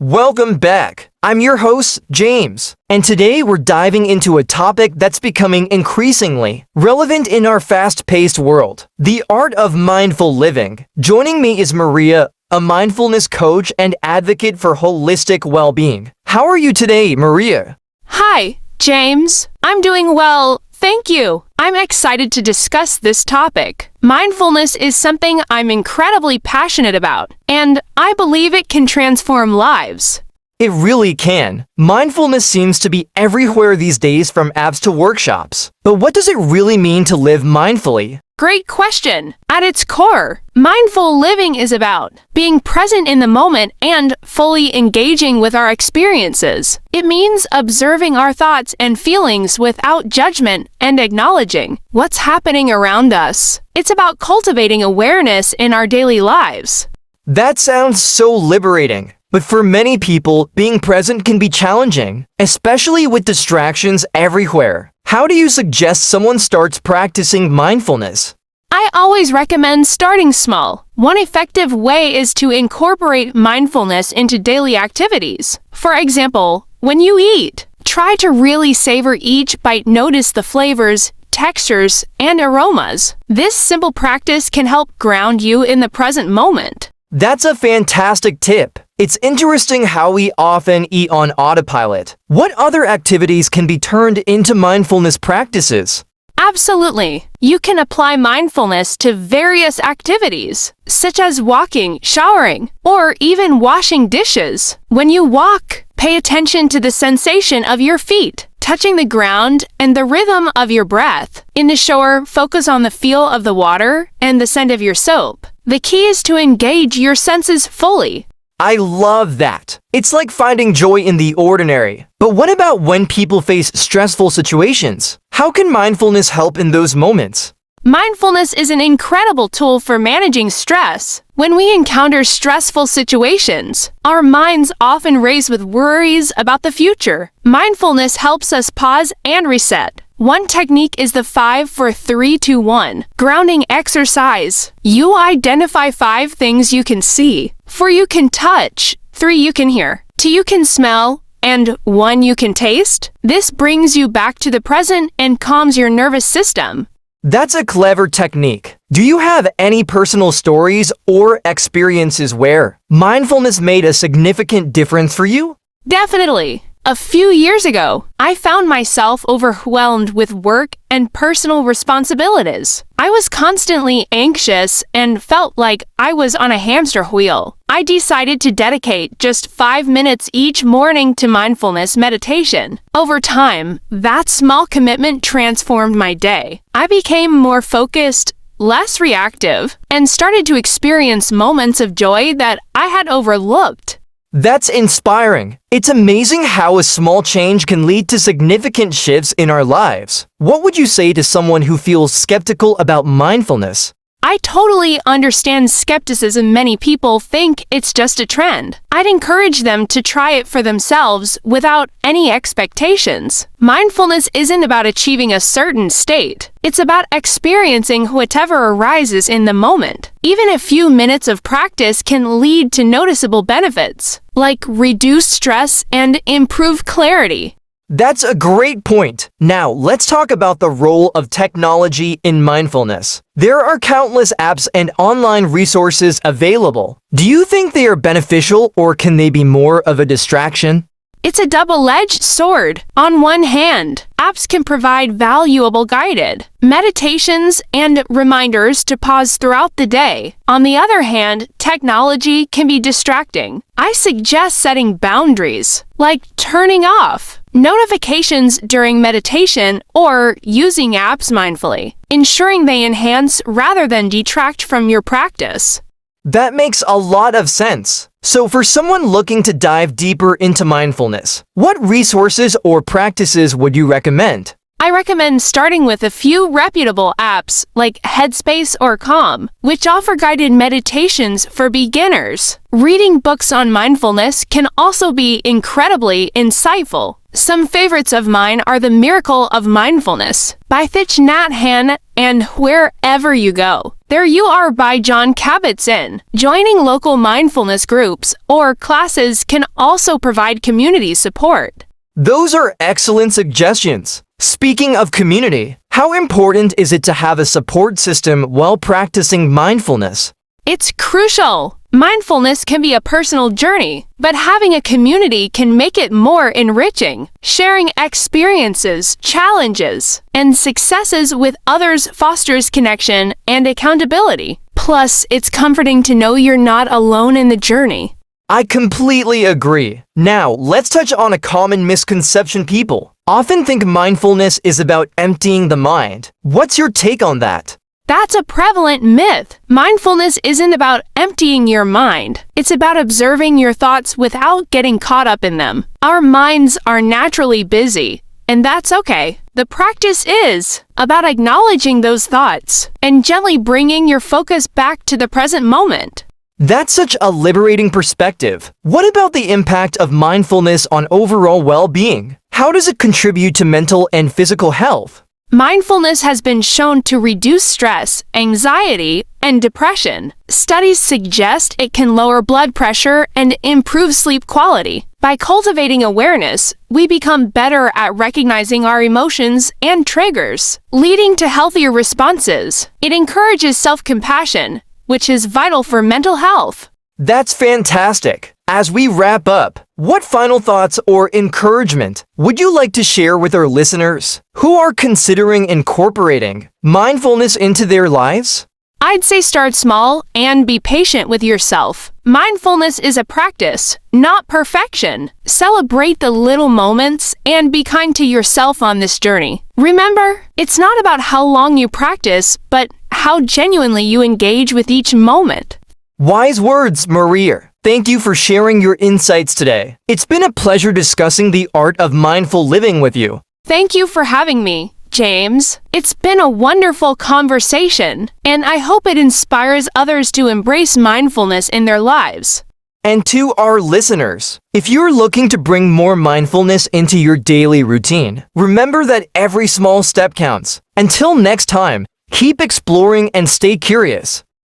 Welcome back. I'm your host, James, and today we're diving into a topic that's becoming increasingly relevant in our fast-paced world, the art of mindful living. Joining me is Maria, a mindfulness coach and advocate for holistic well-being. How are you today, Maria? Hi, James. I'm doing well, thank you. I'm excited to discuss this topic. Mindfulness is something I'm incredibly passionate about, and I believe it can transform lives. It really can. Mindfulness seems to be everywhere these days, from apps to workshops. But what does it really mean to live mindfully? Great question. At its core, mindful living is about being present in the moment and fully engaging with our experiences. It means observing our thoughts and feelings without judgment and acknowledging what's happening around us. It's about cultivating awareness in our daily lives. That sounds so liberating. But for many people, being present can be challenging, especially with distractions everywhere. How do you suggest someone starts practicing mindfulness? I always recommend starting small. One effective way is to incorporate mindfulness into daily activities. For example, when you eat, try to really savor each bite, notice the flavors, textures, and aromas. This simple practice can help ground you in the present moment. That's a fantastic tip. It's interesting how we often eat on autopilot. What other activities can be turned into mindfulness practices? Absolutely. You can apply mindfulness to various activities, such as walking, showering, or even washing dishes. When you walk, pay attention to the sensation of your feet touching the ground and the rhythm of your breath. In the shower, focus on the feel of the water and the scent of your soap. The key is to engage your senses fully. I love that. It's like finding joy in the ordinary. But what about when people face stressful situations? How can mindfulness help in those moments? Mindfulness is an incredible tool for managing stress. When we encounter stressful situations, our minds often race with worries about the future. Mindfulness helps us pause and reset. One technique is the 5-4-3-2-1 grounding exercise. You identify 5 things you can see, 4 you can touch, 3 you can hear, 2 you can smell, and 1 you can taste. This brings you back to the present and calms your nervous system. That's a clever technique. Do you have any personal stories or experiences where mindfulness made a significant difference for you? Definitely. A few years ago, I found myself overwhelmed with work and personal responsibilities. I was constantly anxious and felt like I was on a hamster wheel. I decided to dedicate just 5 minutes each morning to mindfulness meditation. Over time, that small commitment transformed my day. I became more focused, less reactive, and started to experience moments of joy that I had overlooked. That's inspiring. It's amazing how a small change can lead to significant shifts in our lives. What would you say to someone who feels skeptical about mindfulness? I totally understand skepticism. Many people think it's just a trend. I'd encourage them to try it for themselves without any expectations. Mindfulness isn't about achieving a certain state. It's about experiencing whatever arises in the moment. Even a few minutes of practice can lead to noticeable benefits, like reduced stress and improved clarity. That's a great point. Now, let's talk about the role of technology in mindfulness. There are countless apps and online resources available. Do you think they are beneficial, or can they be more of a distraction? It's a double-edged sword. On one hand, apps can provide valuable guided meditations and reminders to pause throughout the day. On the other hand, technology can be distracting. I suggest setting boundaries, like turning off notifications during meditation or using apps mindfully, ensuring they enhance rather than detract from your practice. That makes a lot of sense. So for someone looking to dive deeper into mindfulness, what resources or practices would you recommend? I recommend starting with a few reputable apps like Headspace or Calm, which offer guided meditations for beginners. Reading books on mindfulness can also be incredibly insightful. Some favorites of mine are The Miracle of Mindfulness by Thich Nhat Hanh and Wherever You Go, There You Are by Jon Kabat-Zinn. Joining local mindfulness groups or classes can also provide community support. Those are excellent suggestions. Speaking of community, how important is it to have a support system while practicing mindfulness? It's crucial. Mindfulness can be a personal journey, but having a community can make it more enriching. Sharing experiences, challenges, and successes with others fosters connection and accountability. Plus, it's comforting to know you're not alone in the journey. I completely agree. Now, let's touch on a common misconception people often think mindfulness is about emptying the mind. What's your take on that? That's a prevalent myth. Mindfulness isn't about emptying your mind. It's about observing your thoughts without getting caught up in them. Our minds are naturally busy, and that's okay. The practice is about acknowledging those thoughts and gently bringing your focus back to the present moment. That's such a liberating perspective. What about the impact of mindfulness on overall well-being? How does it contribute to mental and physical health? Mindfulness has been shown to reduce stress, anxiety, and depression. Studies suggest it can lower blood pressure and improve sleep quality. By cultivating awareness, we become better at recognizing our emotions and triggers, leading to healthier responses. It encourages self-compassion, which is vital for mental health. That's fantastic. As we wrap up, what final thoughts or encouragement would you like to share with our listeners who are considering incorporating mindfulness into their lives? I'd say start small and be patient with yourself. Mindfulness is a practice, not perfection. Celebrate the little moments and be kind to yourself on this journey. Remember, it's not about how long you practice, but how genuinely you engage with each moment. Wise words, Maria. Thank you for sharing your insights today. It's been a pleasure discussing the art of mindful living with you. Thank you for having me, James. It's been a wonderful conversation, and I hope it inspires others to embrace mindfulness in their lives. And to our listeners, if you're looking to bring more mindfulness into your daily routine, remember that every small step counts. Until next time, keep exploring and stay curious.